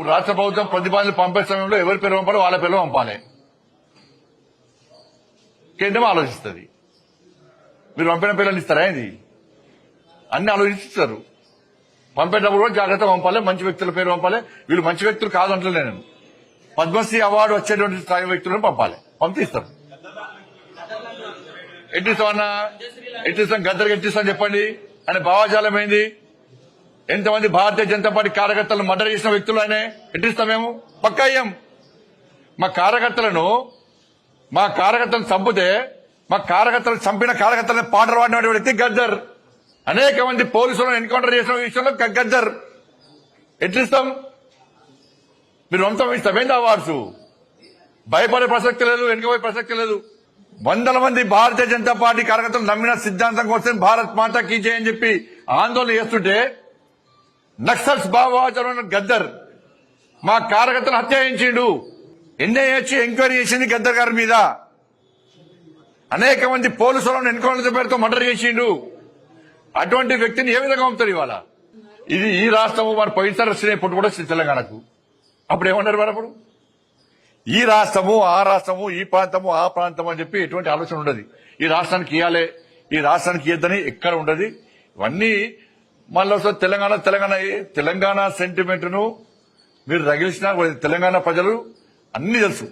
రాష్ట్ర ప్రభుత్వం ప్రతిపాదనలు పంపే సమయంలో ఎవరి పేరు పంపాలో వాళ్ళ పేరు పంపాలి. కేంద్రం ఆలోచిస్తుంది. మీరు పంపిన పేర్లను ఇస్తారా? ఇది అన్ని ఆలోచిస్తారు. పంపేటప్పుడు కూడా జాగ్రత్తగా పంపాలి. మంచి వ్యక్తుల పేరు పంపాలి. వీళ్ళు మంచి వ్యక్తులు కాదంటలే, నేను పద్మశ్రీ అవార్డు వచ్చేటువంటి స్థాయి వ్యక్తులను పంపాలి. పంపిస్తారు. ఎట్టిస్తామన్నా? ఎట్టిస్తాం? గద్దరికి ఎట్టిస్తాం చెప్పండి. ఆయన భావాజాలం ఏంది? ఎంతమంది భారతీయ జనతా పార్టీ కార్యకర్తలను మర్డర్ చేసిన వ్యక్తులు ఆయన ఎట్టిస్తాం? మేము పక్కా అయ్యాం. మా కార్యకర్తలను చంపితే మా కార్యకర్తలను చంపిన కార్యకర్తలను పాటలు పాడిన వ్యక్తి గద్దర్. అనేక మంది పోలీసులను ఎన్కౌంటర్ చేసిన విషయంలో గద్దర్. ఎట్లిస్తాం? మీరు వంతం ఇస్తామేంటి అవార్డ్స్? భయపడే ప్రసక్తి లేదు, వెనుకపోయే ప్రసక్తి లేదు. వందల మంది భారతీయ జనతా పార్టీ కార్యకర్తలు నమ్మిన సిద్ధాంతం కోసం భారత్ మాతా కీ జై అని చెప్పి ఆందోళన చేస్తుంటే నక్సల్స్ భావోద్వేగం గద్దర్ మా కార్యకర్తలు హత్య చేయించిండు. ఎన్ఐఏ ఎంక్వైరీ చేసింది గద్దర్ గారి మీద. అనేక మంది పోలీసులను ఎన్కౌంటర్ పేరుతో మర్డర్ చేసిండు. అటువంటి వ్యక్తిని ఏ విధంగా పంపుతారు ఇవాళ? ఇది ఈ రాష్ట్రము మన పోయినసారి వచ్చిన ఇప్పుడు కూడా తెలంగాణకు అప్పుడు ఏమన్నారు? మరి అప్పుడు ఈ రాష్ట్రము ఆ రాష్ట్రము, ఈ ప్రాంతము ఆ ప్రాంతం అని చెప్పి ఎటువంటి ఆలోచన ఉండదు. ఈ రాష్ట్రానికి ఇవ్వాలి, ఈ రాష్ట్రానికి ఇద్దని ఎక్కడ ఉండదు. ఇవన్నీ మళ్ళీ తెలంగాణ సెంటిమెంట్ ను మీరు రగిలిసినా తెలంగాణ ప్రజలు అన్ని తెలుసు.